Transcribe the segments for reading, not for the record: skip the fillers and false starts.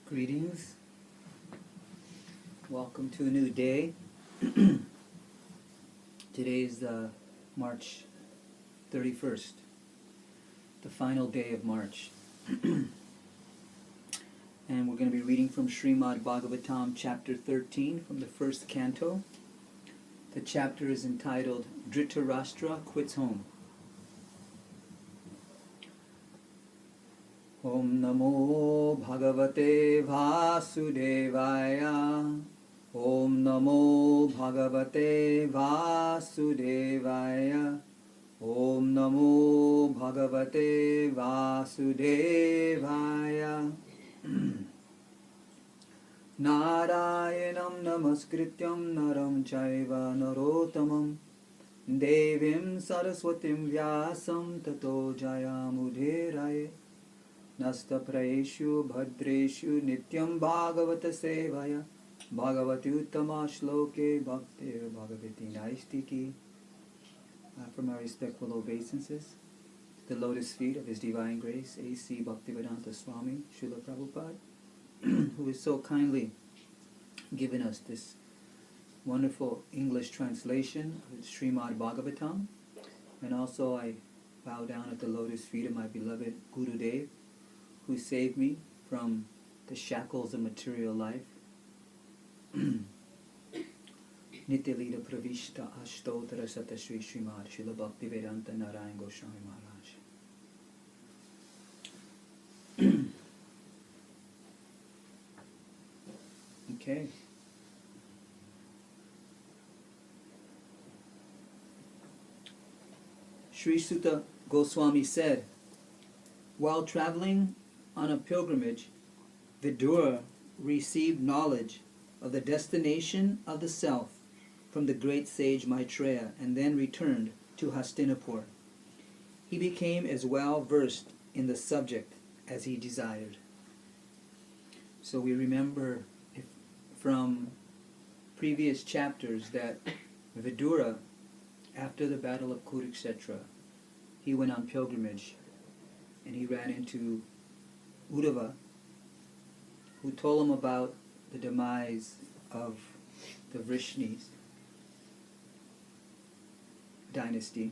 Greetings. Welcome to a new day. Today is March 31st, the final day of March. And we're going to be reading from Srimad Bhagavatam chapter 13 from the first canto. The chapter is entitled Dhritarastra Quits Home. Om Namo Bhagavate Vasudevaya. Om Namo Bhagavate Vasudevaya. Om Namo Bhagavate Vasudevaya. Narayanam Namaskrityam Naram Chaiva Narottamam Devim Saraswatim Vyasam Tato Jayamudhiraye Nasta Praeshu Bhadreshu Nityam Bhagavata Sevaya Bhagavati Uttama Shloke Bhaktir Bhagavati Naistiki. From our respectful obeisances, the lotus feet of His Divine Grace, A.C. Bhaktivedanta Swami, Srila Prabhupada, who has so kindly given us this wonderful English translation of Srimad Bhagavatam. And also I bow down at the lotus feet of my beloved Guru Dev, who saved me from the shackles of material life. Nityalita Pravishta Ashtotara Satasri Srimad Srila Bhaktivedanta Narayan Goswami Maharaj. Okay. Sri Sutta Goswami said, while traveling on a pilgrimage, Vidura received knowledge of the destination of the self from the great sage Maitreya and then returned to Hastinapur. He became as well versed in the subject as he desired. So we remember from previous chapters that Vidura, after the battle of Kurukshetra, he went on pilgrimage and he ran into Uddhava, who told him about the demise of the Vrishnis dynasty.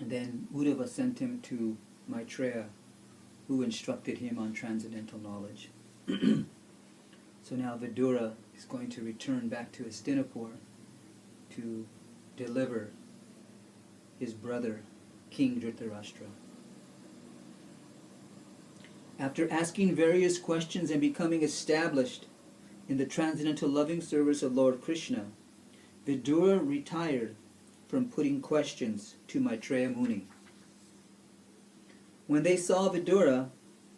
And then Uddhava sent him to Maitreya, who instructed him on transcendental knowledge. So now Vidura is going to return back to Hastinapur to deliver his brother, King Dhritarastra. After asking various questions and becoming established in the transcendental loving service of Lord Krishna, Vidura retired from putting questions to Maitreya Muni. When they saw Vidura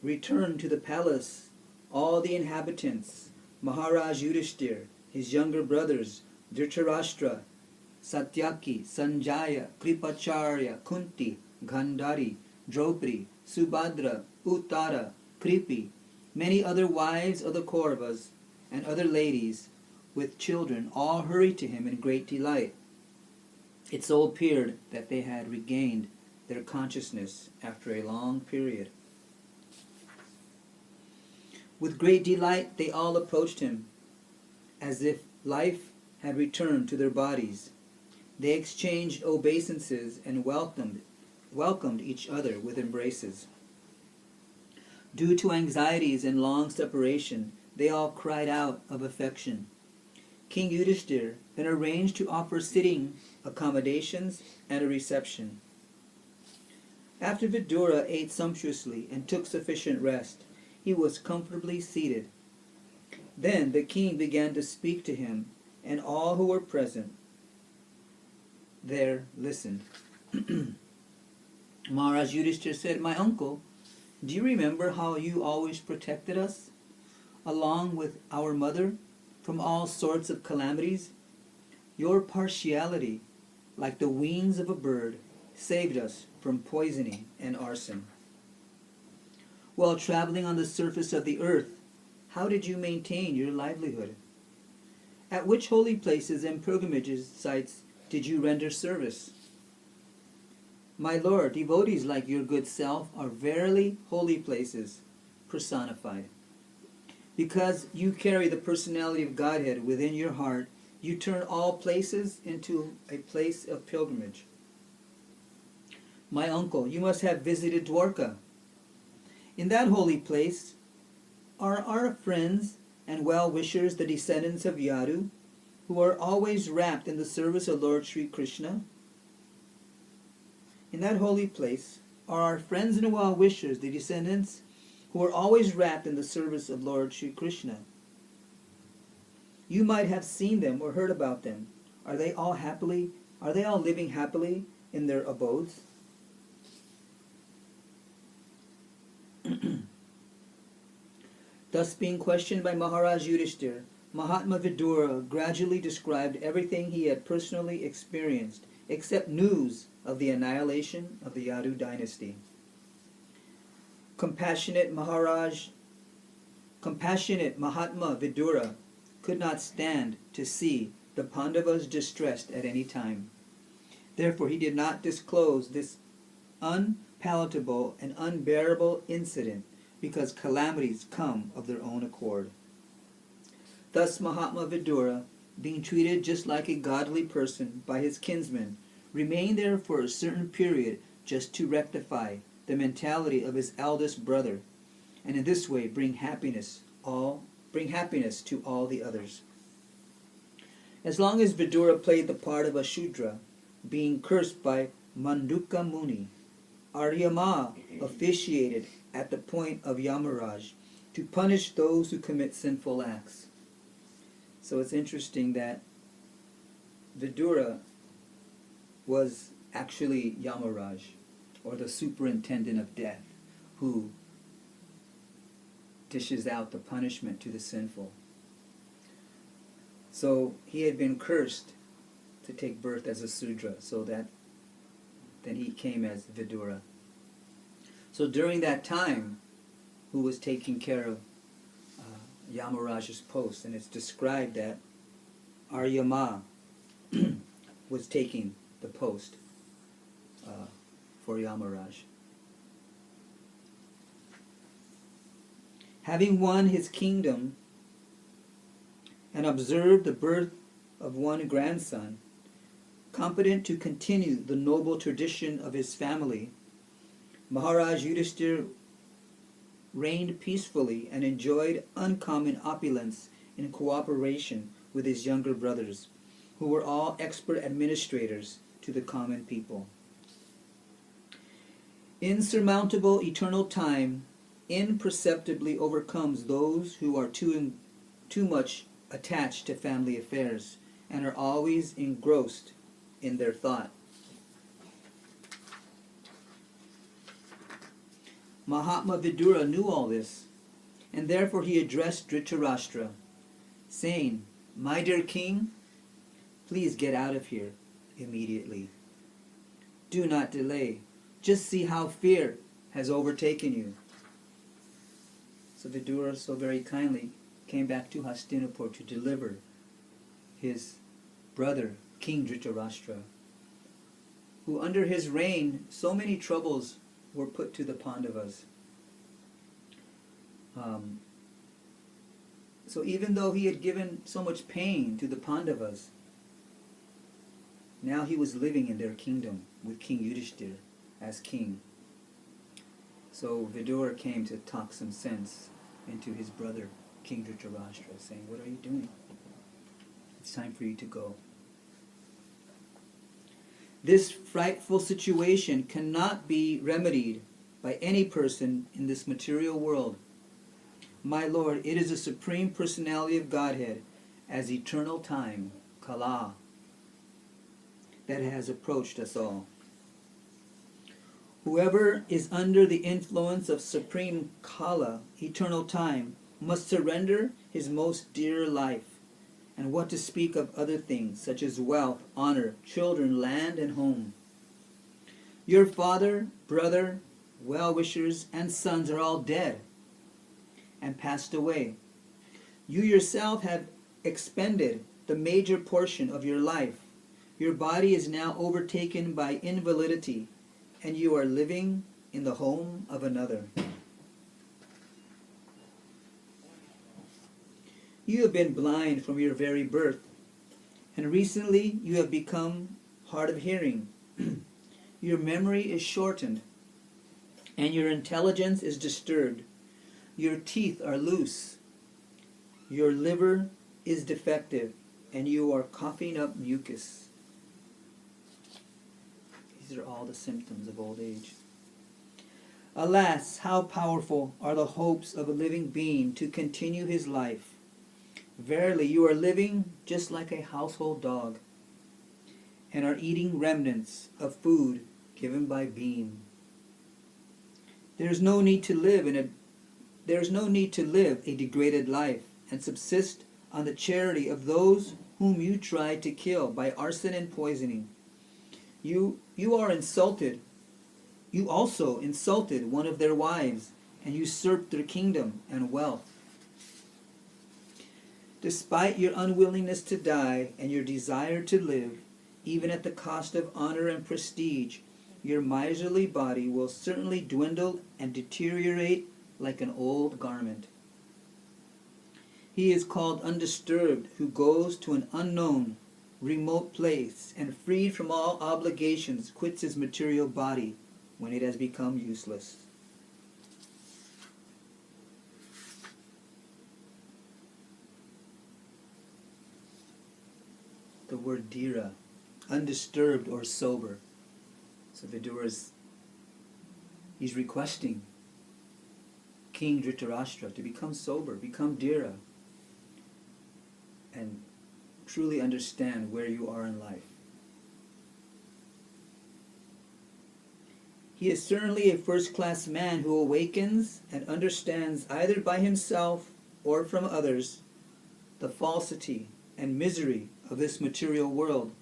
return to the palace, all the inhabitants, Maharaj Yudhishthir, his younger brothers, Dhritarastra, Satyaki, Sanjaya, Kripacharya, Kunti, Gandhari, Draupadi, Subhadra, Uttara, Kripi, many other wives of the Kauravas, and other ladies with children all hurried to him in great delight. It so appeared that they had regained their consciousness after a long period. With great delight they all approached him, as if life had returned to their bodies. They exchanged obeisances and welcomed each other with embraces. Due to anxieties and long separation, they all cried out of affection. King Yudhishthir then arranged to offer sitting accommodations and a reception. After Vidura ate sumptuously and took sufficient rest, he was comfortably seated. Then the king began to speak to him, and all who were present there listened. Maharaj Yudhishthir said, "My uncle, do you remember how you always protected us, along with our mother, from all sorts of calamities? Your partiality, like the wings of a bird, saved us from poisoning and arson. While traveling on the surface of the earth, how did you maintain your livelihood? At which holy places and pilgrimages sites did you render service? My Lord, devotees like your good self are verily holy places personified. Because you carry the personality of Godhead within your heart, you turn all places into a place of pilgrimage. My uncle, you must have visited Dwarka. In that holy place are our friends and well-wishers, the descendants of Yadu, who are always wrapped in the service of Lord Sri Krishna. In that holy place are our friends and well-wishers, the descendants who are always wrapped in the service of Lord Sri Krishna. You might have seen them or heard about them. Are they all living happily in their abodes? Thus being questioned by Maharaj Yudhishthir, Mahatma Vidura gradually described everything he had personally experienced, except news of the annihilation of the Yadu dynasty. Compassionate Mahatma Vidura could not stand to see the Pandavas distressed at any time. Therefore he did not disclose this unpalatable and unbearable incident, because calamities come of their own accord. Thus Mahatma Vidura, being treated just like a godly person by his kinsmen, remained there for a certain period just to rectify the mentality of his eldest brother, and in this way bring happiness to all the others. As long as Vidura played the part of a Shudra, being cursed by Manduka Muni, Aryama officiated at the point of Yamaraj to punish those who commit sinful acts. So it's interesting that Vidura was actually Yamaraj, or the superintendent of death, who dishes out the punishment to the sinful. So he had been cursed to take birth as a Sudra, so that then he came as Vidura. So during that time, who was taking care of Yamaraj's post? And it's described that Aryama was taking the post for Yamaraj. Having won his kingdom and observed the birth of one grandson, competent to continue the noble tradition of his family, Maharaj Yudhishthir reigned peacefully and enjoyed uncommon opulence in cooperation with his younger brothers, who were all expert administrators to the common people. Insurmountable eternal time imperceptibly overcomes those who are too much attached to family affairs and are always engrossed in their thought. Mahatma Vidura knew all this, and therefore he addressed Dhritarastra, saying, "My dear king, please get out of here immediately. Do not delay. Just see how fear has overtaken you." So Vidura so very kindly came back to Hastinapur to deliver his brother, King Dhritarastra, who under his reign so many troubles were put to the Pandavas. So even though he had given so much pain to the Pandavas, now he was living in their kingdom with King Yudhishthir as king. So Vidura came to talk some sense into his brother, King Dhritarastra, saying, "What are you doing? It's time for you to go." This frightful situation cannot be remedied by any person in this material world. My Lord, it is the Supreme Personality of Godhead as eternal time, Kala, that has approached us all. Whoever is under the influence of Supreme Kala, eternal time, must surrender his most dear life, and what to speak of other things, such as wealth, honor, children, land, and home. Your father, brother, well-wishers, and sons are all dead and passed away. You yourself have expended the major portion of your life. Your body is now overtaken by invalidity, and you are living in the home of another. You have been blind from your very birth, and recently you have become hard of hearing. Your memory is shortened, and your intelligence is disturbed. Your teeth are loose. Your liver is defective, and you are coughing up mucus. These are all the symptoms of old age. Alas, how powerful are the hopes of a living being to continue his life. Verily, you are living just like a household dog, and are eating remnants of food given by beam. There is no need to live a degraded life and subsist on the charity of those whom you tried to kill by arson and poisoning. You also insulted one of their wives and usurped their kingdom and wealth. Despite your unwillingness to die and your desire to live, even at the cost of honor and prestige, your miserly body will certainly dwindle and deteriorate like an old garment. He is called undisturbed who goes to an unknown, remote place and freed from all obligations quits his material body when it has become useless. The word dhira, undisturbed or sober. So he's requesting King Dhritarastra to become sober, become dhira, and truly understand where you are in life. He is certainly a first-class man who awakens and understands either by himself or from others the falsity and misery of this material world,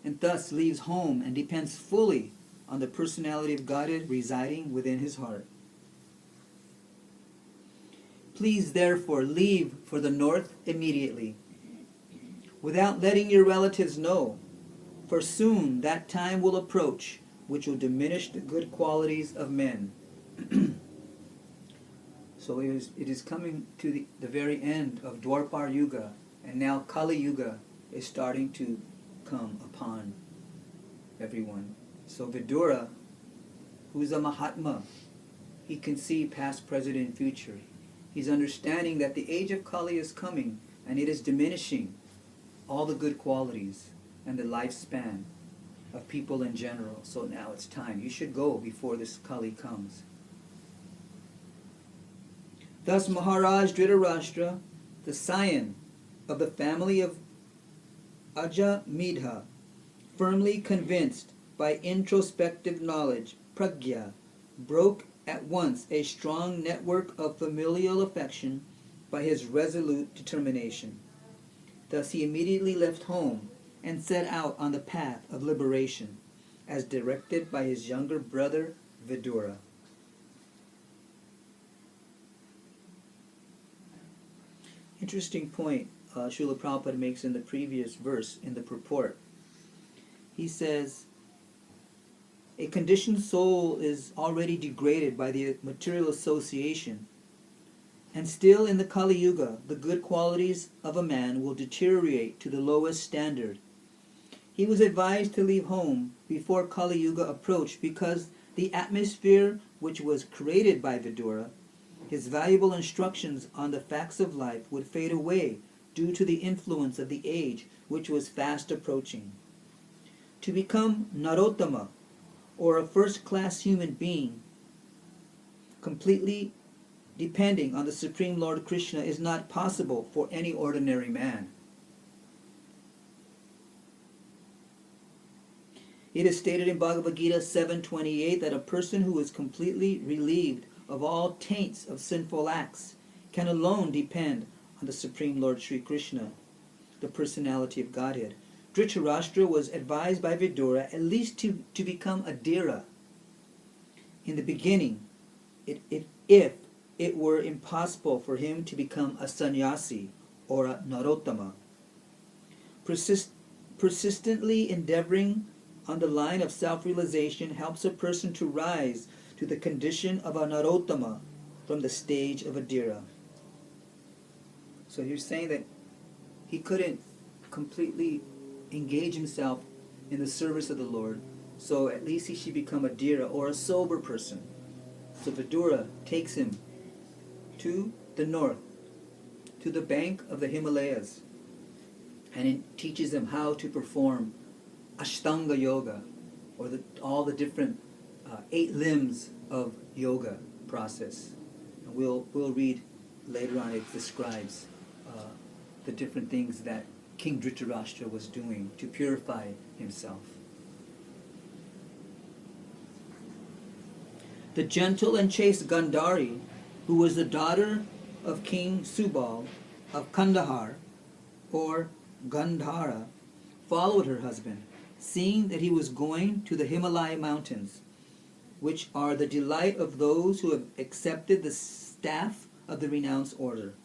and thus leaves home and depends fully on the personality of Godhead residing within his heart. Please therefore leave for the north immediately, without letting your relatives know, for soon that time will approach which will diminish the good qualities of men. So it is coming to the very end of Dwapar Yuga, and now Kali Yuga is starting to come upon everyone. So Vidura, who's a Mahatma, he can see past, present, and future. He's understanding that the age of Kali is coming, and it is diminishing all the good qualities and the lifespan of people in general. So now it's time. You should go before this Kali comes. Thus Maharaj Dhritarashtra, the scion of the family of Ajamedha, firmly convinced by introspective knowledge, pragya, broke at once a strong network of familial affection by his resolute determination. Thus he immediately left home and set out on the path of liberation, as directed by his younger brother Vidura. Interesting point Srila Prabhupada makes in the previous verse in the purport. He says, a conditioned soul is already degraded by the material association, and still in the Kali Yuga, the good qualities of a man will deteriorate to the lowest standard. He was advised to leave home before Kali Yuga approached because the atmosphere which was created by Vidura, his valuable instructions on the facts of life, would fade away due to the influence of the age which was fast approaching. To become Narottama, or a first-class human being, completely depending on the Supreme Lord Krishna, is not possible for any ordinary man. It is stated in Bhagavad Gita 7:28 that a person who is completely relieved of all taints of sinful acts can alone depend on the Supreme Lord Sri Krishna, the personality of Godhead. Dhritarashtra was advised by Vidura at least to become a dhira in the beginning, if it were impossible for him to become a sannyasi or a narottama. Persistently endeavoring on the line of self-realization helps a person to rise to the condition of a narottama from the stage of a dhira. So you're saying that he couldn't completely engage himself in the service of the Lord, so at least he should become a dhira, or a sober person. So Vidura takes him to the north, to the bank of the Himalayas, and it teaches him how to perform Ashtanga Yoga, or all the different 8 limbs of yoga process. And we'll read later on, it describes the different things that King Dhritarashtra was doing to purify himself. The gentle and chaste Gandhari, who was the daughter of King Subal of Kandahar, or Gandhara, followed her husband, seeing that he was going to the Himalaya mountains, which are the delight of those who have accepted the staff of the renounced order,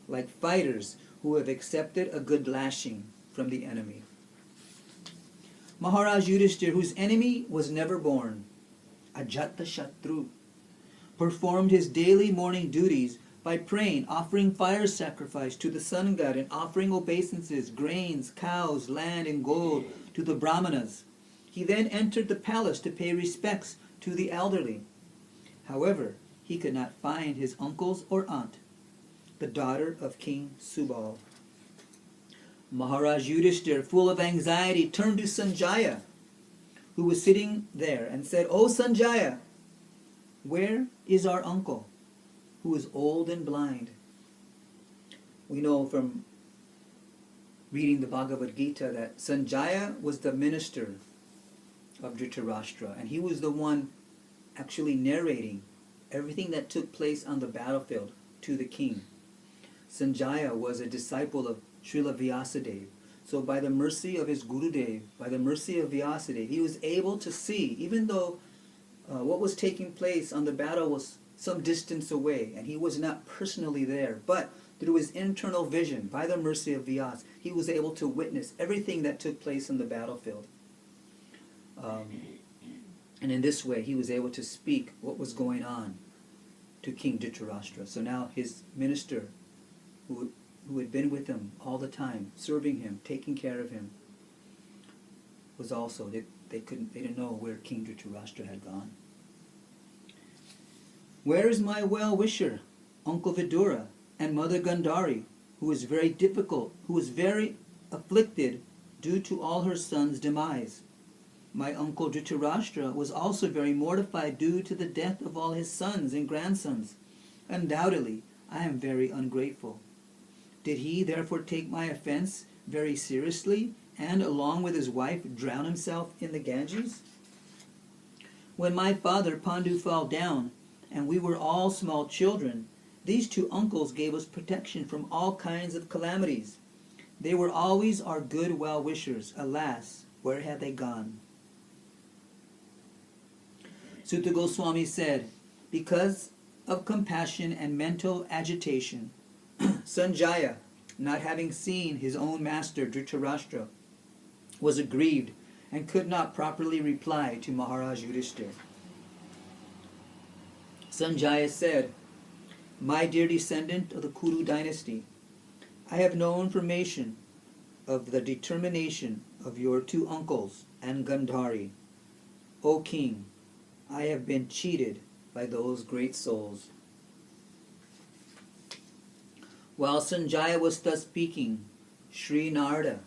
like fighters who have accepted a good lashing from the enemy. Maharaj Yudhishthira, whose enemy was never born, Ajata Shatru, performed his daily morning duties by praying, offering fire sacrifice to the sun god, and offering obeisances, grains, cows, land, and gold to the brahmanas. He then entered the palace to pay respects to the elderly. However, he could not find his uncles or aunt, the daughter of King Subal. Maharaj Yudhishthira, full of anxiety, turned to Sanjaya, who was sitting there, and said, "O Sanjaya, where is our uncle, who is old and blind?" We know from reading the Bhagavad Gita that Sanjaya was the minister of Dhritarashtra, and he was the one actually narrating everything that took place on the battlefield to the king. Sanjaya was a disciple of Srila Vyasadeva. So by the mercy of his Gurudev, by the mercy of Vyasadeva, he was able to see, even though what was taking place on the battle was some distance away, and he was not personally there, but through his internal vision, by the mercy of Vyas, he was able to witness everything that took place on the battlefield. And in this way, he was able to speak what was going on to King Dhritarashtra. So now his minister, who had been with him all the time, serving him, taking care of him, was also, they didn't know where King Dhritarashtra had gone. "Where is my well-wisher, Uncle Vidura, and Mother Gandhari, who is very afflicted due to all her sons' demise? My uncle Dhritarashtra was also very mortified due to the death of all his sons and grandsons. Undoubtedly, I am very ungrateful. Did he therefore take my offense very seriously, and along with his wife drown himself in the Ganges? When my father Pandu fell down, and we were all small children, these 2 uncles gave us protection from all kinds of calamities. They were always our good well-wishers. Alas, where had they gone?" Sutta Goswami said, because of compassion and mental agitation, Sanjaya, not having seen his own master Dhritarashtra, was aggrieved and could not properly reply to Maharaj Yudhishthira. Sanjaya said, "My dear descendant of the Kuru dynasty, I have no information of the determination of your 2 uncles and Gandhari. O king, I have been cheated by those great souls." While Sanjaya was thus speaking, Sri Narada,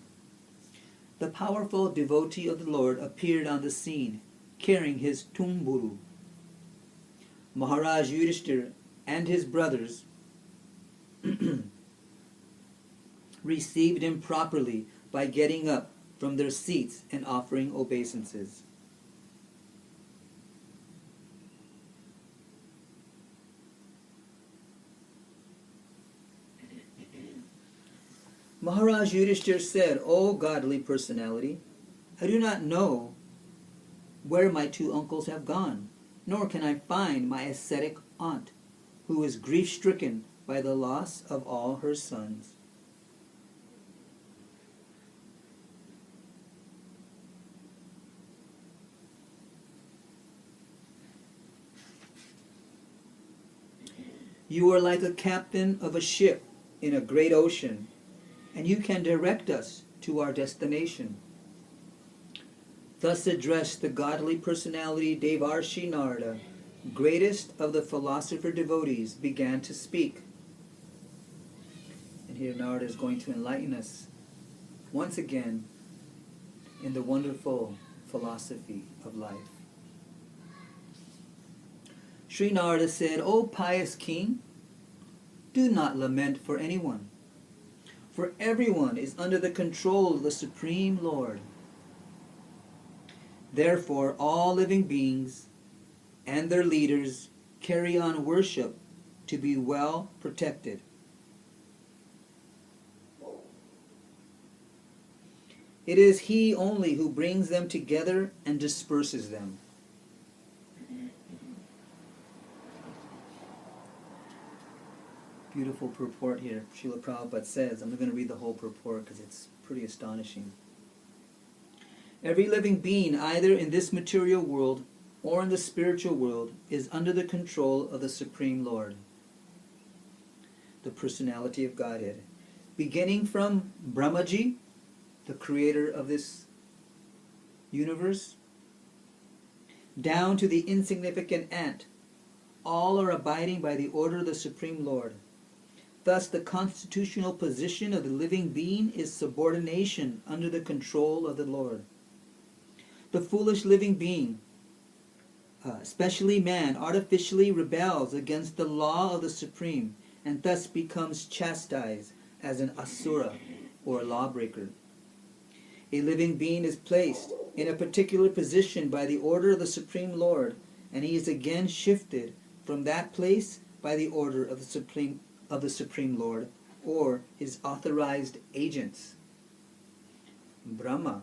the powerful devotee of the Lord, appeared on the scene, carrying his tumburu. Maharaj Yudhishthira and his brothers received him properly by getting up from their seats and offering obeisances. Maharaj Yudhishthira said, "O godly personality, I do not know where my 2 uncles have gone, nor can I find my ascetic aunt, who is grief-stricken by the loss of all her sons." "You are like a captain of a ship in a great ocean, and you can direct us to our destination. Thus addressed the godly personality Devarshi Narada, greatest of the philosopher devotees, began to speak. And here Narada is going to enlighten us once again in the wonderful philosophy of life. Sri Narada said, O pious king, do not lament for anyone, for everyone is under the control of the Supreme Lord. Therefore, all living beings and their leaders carry on worship to be well protected. It is He only who brings them together and disperses them. Beautiful purport here. Srila Prabhupada says, I'm not going to read the whole purport because it's pretty astonishing. Every living being, either in this material world or in the spiritual world, is under the control of the Supreme Lord, the personality of Godhead. Beginning from Brahmaji, the creator of this universe, down to the insignificant ant, all are abiding by the order of the Supreme Lord. Thus, the constitutional position of the living being is subordination under the control of the Lord. The foolish living being, especially man, artificially rebels against the law of the Supreme and thus becomes chastised as an asura or a lawbreaker. A living being is placed in a particular position by the order of the Supreme Lord, and he is again shifted from that place by the order of the Supreme Lord or his authorized agents. Brahma,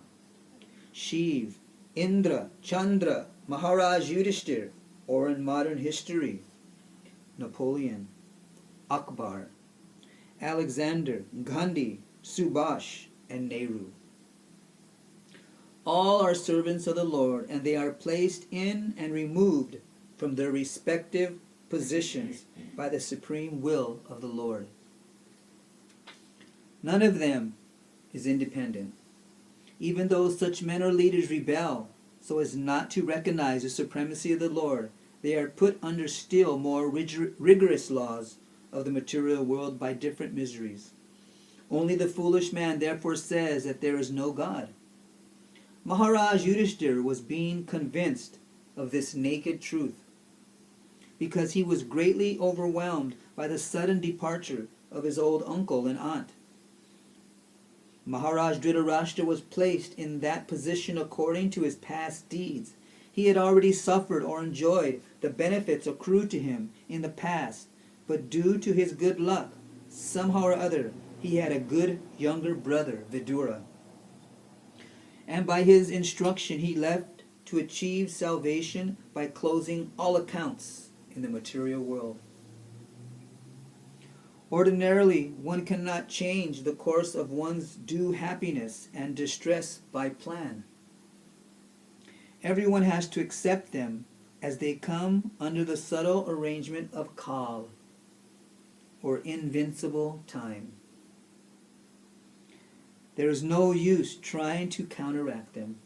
Shiv, Indra, Chandra, Maharaj Yudhishthir, or in modern history, Napoleon, Akbar, Alexander, Gandhi, Subhash, and Nehru. All are servants of the Lord, and they are placed in and removed from their respective positions by the supreme will of the Lord. None of them is independent. Even though such men or leaders rebel so as not to recognize the supremacy of the Lord, they are put under still more rigorous laws of the material world by different miseries. Only the foolish man therefore says that there is no God. Maharaj Yudhishthir was being convinced of this naked truth because he was greatly overwhelmed by the sudden departure of his old uncle and aunt. Maharaj Dhritarastra was placed in that position according to his past deeds. He had already suffered or enjoyed the benefits accrued to him in the past, but due to his good luck, somehow or other, he had a good younger brother, Vidura. And by his instruction he left to achieve salvation by closing all accounts in the material world. Ordinarily, one cannot change the course of one's due happiness and distress by plan. Everyone has to accept them as they come under the subtle arrangement of Kal, or invincible time. There is no use trying to counteract them.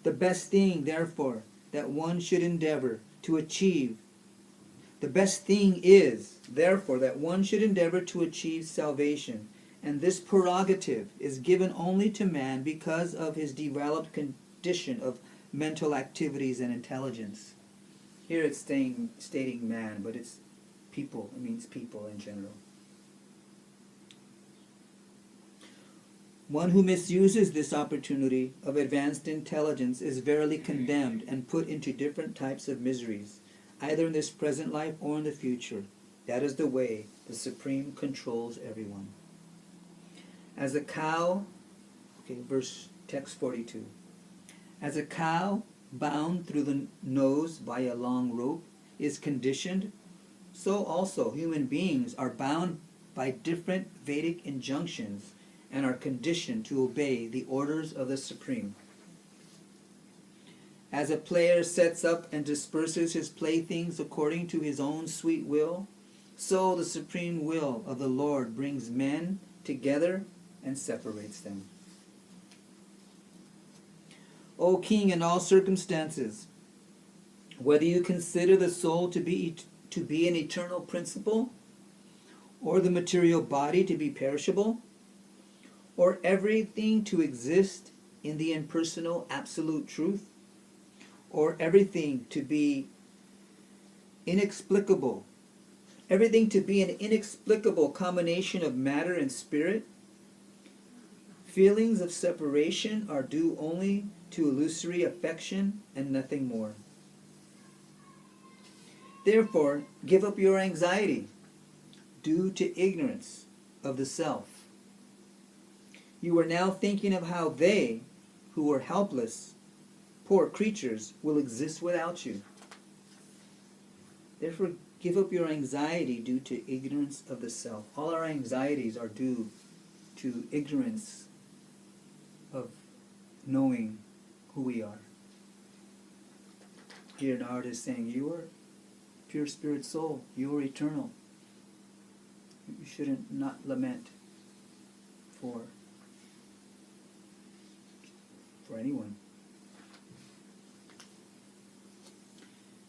The best thing, therefore, that one should endeavor to achieve salvation, and this prerogative is given only to man because of his developed condition of mental activities and intelligence. Here it's stating man, but it's people. It means people in general. One who misuses this opportunity of advanced intelligence is verily condemned and put into different types of miseries, either in this present life or in the future. That is the way the Supreme controls everyone. As a cow, text 42. As a cow bound through the nose by a long rope is conditioned, so also human beings are bound by different Vedic injunctions and are conditioned to obey the orders of the Supreme. As a player sets up and disperses his playthings according to his own sweet will, so the supreme will of the Lord brings men together and separates them. O King, in all circumstances, whether you consider the soul to be an eternal principle, or the material body to be perishable, or everything to exist in the impersonal absolute truth, or everything to be inexplicable, everything to be an inexplicable combination of matter and spirit, feelings of separation are due only to illusory affection and nothing more. Therefore, give up your anxiety due to ignorance of the self. You are now thinking of how they, who are helpless, poor creatures, will exist without you. Therefore, give up your anxiety due to ignorance of the self. All our anxieties are due to ignorance of knowing who we are. Here Narada is saying, you are pure spirit soul. You are eternal. You shouldn't not lament for anyone.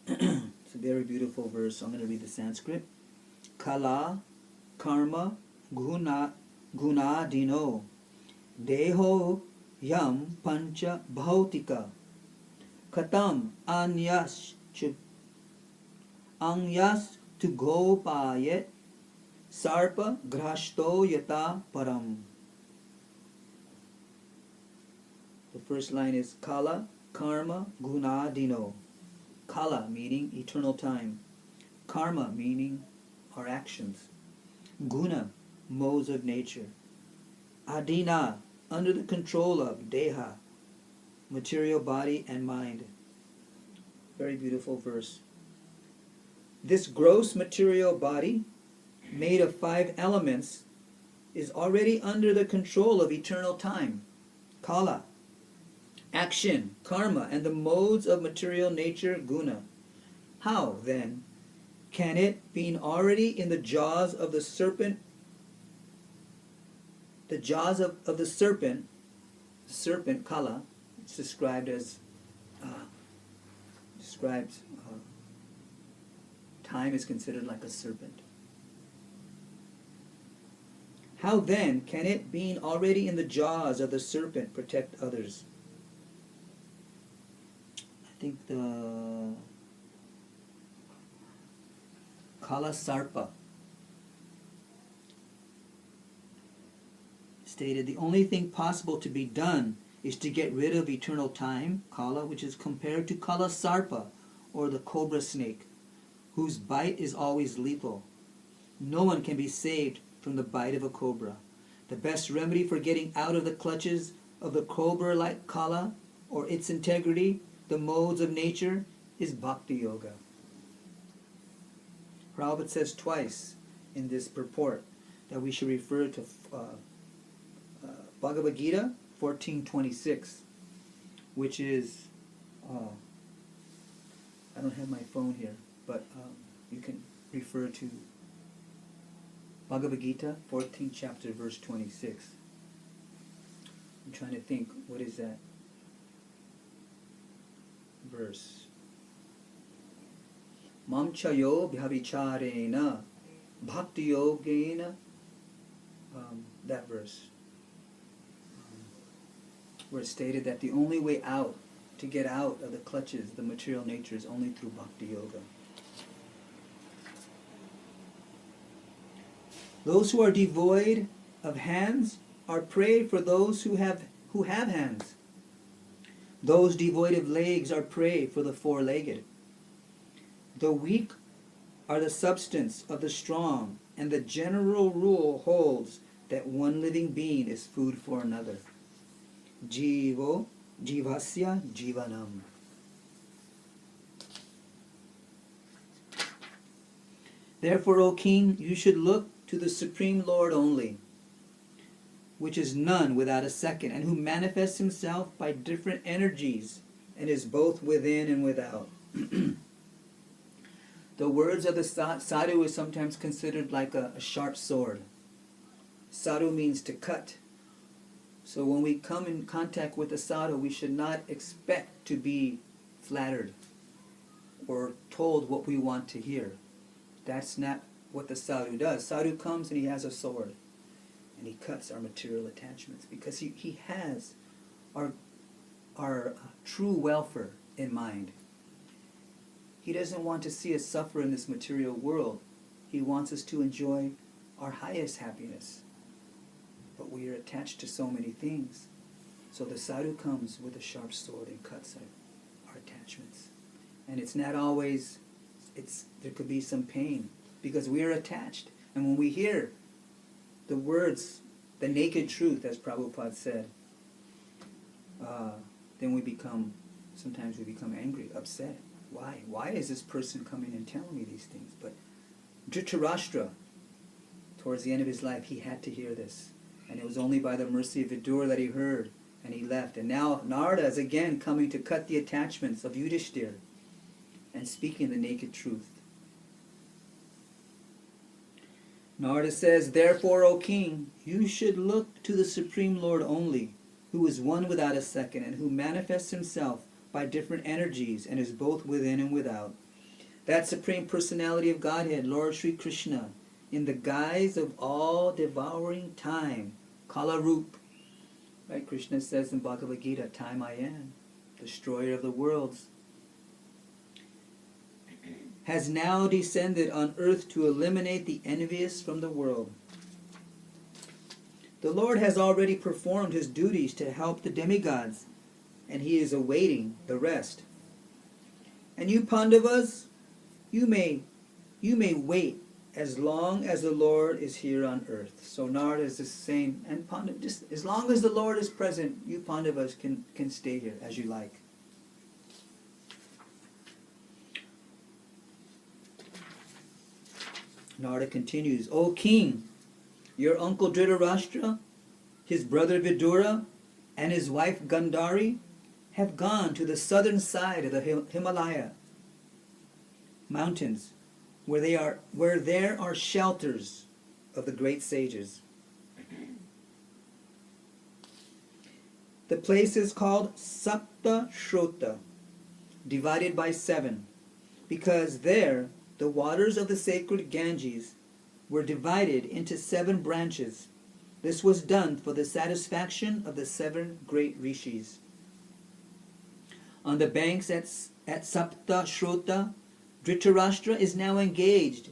It's a very beautiful verse. I'm going to read the Sanskrit. Kala, karma, guna dino, deho yam pancha bhautika, katam anyas to go payet, sarpa grashto yata param. The first line is Kala, Karma, Guna, Dino. Kala meaning eternal time. Karma meaning our actions. Guna, modes of nature. Adina, under the control of Deha, material body and mind. Very beautiful verse. This gross material body, made of 5 elements, is already under the control of eternal time. Kala. Action, karma, and the modes of material nature, guna. How, then, can it, being already in the jaws of the serpent, the serpent, kala, it's described as, time is considered like a serpent. How then can it, being already in the jaws of the serpent, protect others? I think the Kala Sarpa stated the only thing possible to be done is to get rid of eternal time, Kala, which is compared to Kala Sarpa, or the cobra snake, whose bite is always lethal. No one can be saved from the bite of a cobra. The best remedy for getting out of the clutches of the cobra like Kala, or its integrity, the modes of nature, is Bhakti Yoga. Prabhupada says twice in this purport that we should refer to Bhagavad Gita 14:26, which is, I don't have my phone here, but you can refer to Bhagavad Gita 14th chapter verse 26. I'm trying to think, what is that verse? Mamchayo bhavicharena bhakti yogena, that verse, where it's stated that the only way out, to get out of the clutches, the material nature, is only through Bhakti Yoga. Those who are devoid of hands are prey for those who have hands. Those devoid of legs are prey for the four-legged. The weak are the substance of the strong, and the general rule holds that one living being is food for another. Jivo jivasya jivanam. Therefore, O King, you should look to the Supreme Lord only, which is none without a second, and who manifests himself by different energies, and is both within and without. The words of the sadhu is sometimes considered like a sharp sword. Sadhu means to cut. So when we come in contact with a sadhu, we should not expect to be flattered or told what we want to hear. That's not what the sadhu does. Sadhu comes and he has a sword and he cuts our material attachments because he has our true welfare in mind. He doesn't want to see us suffer in this material world. He wants us to enjoy our highest happiness. But we are attached to so many things. So the sadhu comes with a sharp sword and cuts our attachments. And it's not always, there could be some pain because we are attached. And when we hear the words, the naked truth, as Prabhupada said, then sometimes we become angry, upset. Why? Why is this person coming and telling me these things? But Dhritarastra, towards the end of his life, he had to hear this. And it was only by the mercy of Vidura that he heard, and he left. And now Narada is again coming to cut the attachments of Yudhishthira and speaking the naked truth. Narada says, "Therefore, O king, you should look to the Supreme Lord only, who is one without a second, and who manifests himself by different energies and is both within and without. That Supreme Personality of Godhead, Lord Sri Krishna, in the guise of all-devouring time, Kalarup." Right, Krishna says in Bhagavad Gita, time I am, destroyer of the worlds, has now descended on earth to eliminate the envious from the world. The Lord has already performed his duties to help the demigods, and he is awaiting the rest. And you Pandavas, you may wait as long as the Lord is here on earth. So Narada is just saying, and Pandavas, just as long as the Lord is present, you Pandavas can stay here as you like. Narada continues, "O king, your uncle Dhritarastra, his brother Vidura, and his wife Gandhari have gone to the southern side of the Himalaya mountains, where there are shelters of the great sages. The place is called Sapta Shrota, divided by 7, because there the waters of the sacred Ganges were divided into 7 branches. This was done for the satisfaction of the 7 great rishis. On the banks at Sapta Shrota, Dhritarashtra is now engaged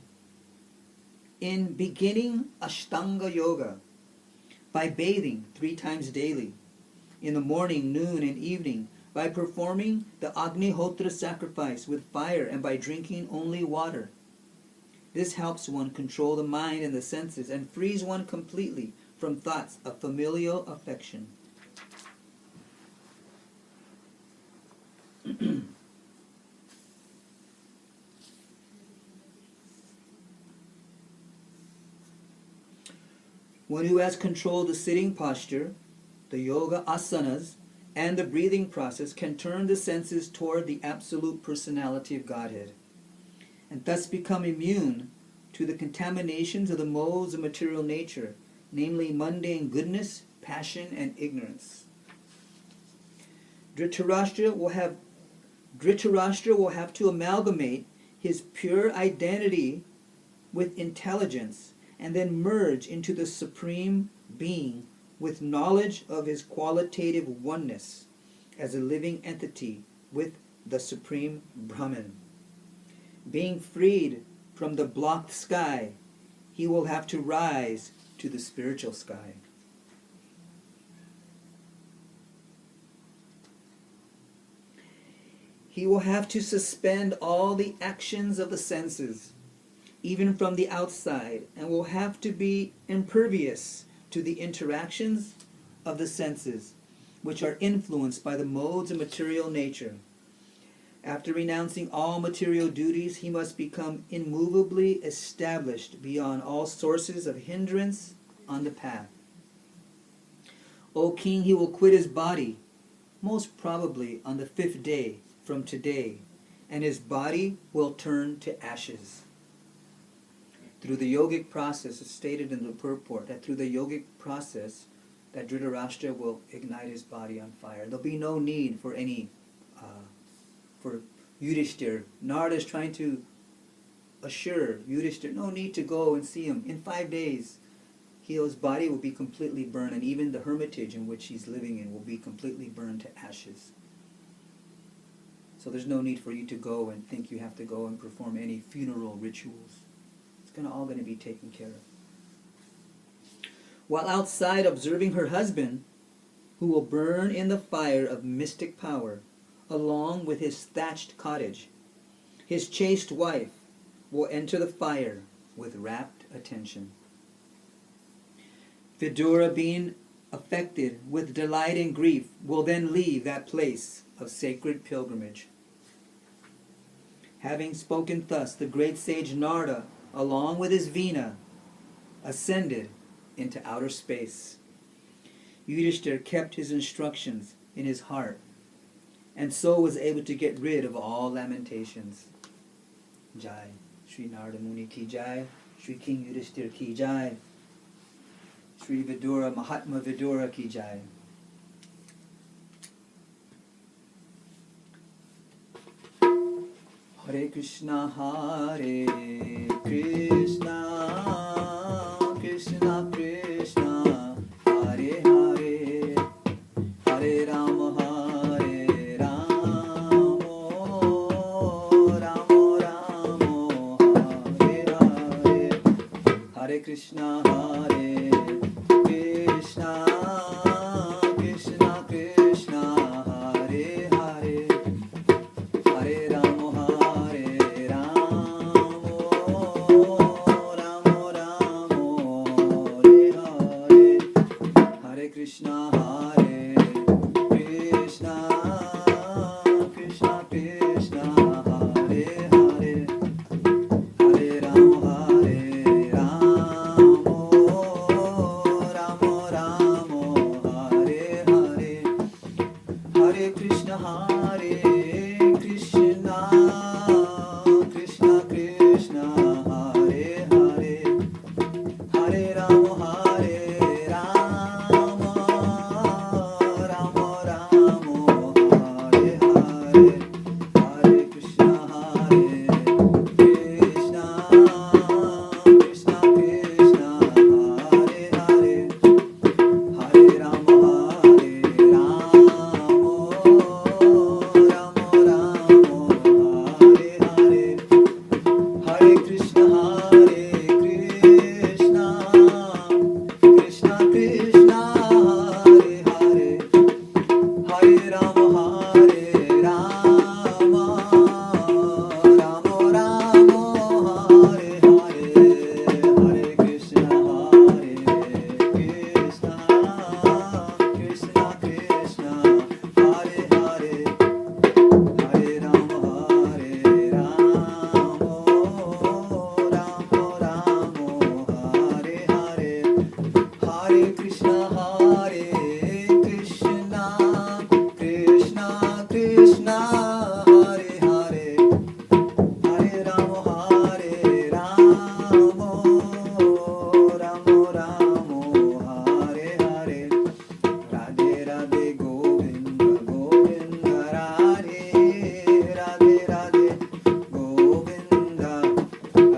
in beginning Ashtanga Yoga by bathing 3 times daily, in the morning, noon, and evening, by performing the Agnihotra sacrifice with fire, and by drinking only water. This helps one control the mind and the senses and frees one completely from thoughts of familial affection." One who has controlled the sitting posture, the yoga asanas, and the breathing process can turn the senses toward the absolute personality of Godhead, and thus become immune to the contaminations of the modes of material nature, namely mundane goodness, passion, and ignorance. Dhritarashtra will have to amalgamate his pure identity with intelligence, and then merge into the Supreme Being with knowledge of his qualitative oneness as a living entity with the Supreme Brahman. Being freed from the blocked sky, he will have to rise to the spiritual sky. He will have to suspend all the actions of the senses, even from the outside, and will have to be impervious to the interactions of the senses, which are influenced by the modes of material nature. After renouncing all material duties, he must become immovably established beyond all sources of hindrance on the path. O king, he will quit his body, most probably on the 5th day from today, and his body will turn to ashes. Through the yogic process, it's stated in the purport that through the yogic process, that Dhritarashtra will ignite his body on fire. There'll be no need for for Yudhishthira. Narada is trying to assure Yudhishthira, no need to go and see him. In 5 days, his body will be completely burned, and even the hermitage in which he's living in will be completely burned to ashes. So there's no need for you to go and think you have to go and perform any funeral rituals. It's all going to be taken care of. While outside observing her husband, who will burn in the fire of mystic power, along with his thatched cottage, his chaste wife will enter the fire with rapt attention. Vidura, being affected with delight and grief, will then leave that place of sacred pilgrimage. Having spoken thus, the great sage Narada, along with his Veena, ascended into outer space. Yudhishthira kept his instructions in his heart, and so was able to get rid of all lamentations. Jai. Sri Narada Muni ki jai. Sri King Yudhishthira ki jai. Sri Vidura, Mahatma Vidura ki jai. Hare Krishna, Hare Krishna, Krishna Krishna, Hare Hare, Hare Rama, Hare Rama, Rama Rama, Hare Hare, Hare Krishna, Hare Krishna, Krishna Krishna, Hare Hare, Hare Rama, Krishna, Hare Krishna, Krishna Krishna, Hare Hare, Hare Rama, Hare Rama, Rama Rama, Hare Hare, Hare Krishna, Hare Krishna, Krishna Krishna, Hare Hare, Hare Rama, Hare Rama, Rama Rama, Hare Hare, Hare Krishna, Hare Krishna, Krishna Krishna, Hare Hare, Hare Rama, Hare Rama, Rama Rama, Hare Hare, Hare Krishna, Hare Krishna, Krishna Krishna, Hare Hare, Hare Rama, Hare Rama, Rama Rama, Hare Hare, Hare Krishna, Hare Krishna, Krishna Krishna, Hare Hare, Hare Rama, Hare Rama, Rama Rama, Hare Hare, Hare Krishna, Hare Krishna, Krishna Krishna, Hare Hare, Hare Rama, Hare Rama, Rama Rama, Hare Hare, Radhe Radhe Govinda Govinda, Radhe Radhe Radhe Govinda,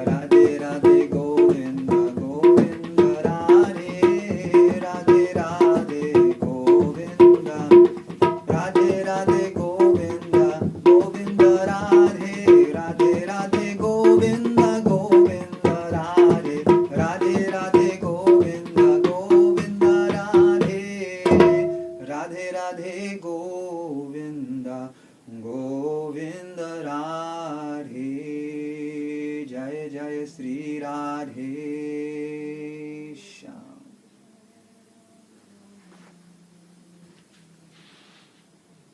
Radhe Radhe Govinda Govinda, Radhe Radhe Radhe Govinda, Radhe Radhe Govinda Govinda, Radhe Radhe Radhe Govinda Govinda, Radhe Radhe Radhe Govinda Govinda, Radhe Radhe Radhe Govinda Govinda, Radhe. Jaya Jaya Sri Radhe.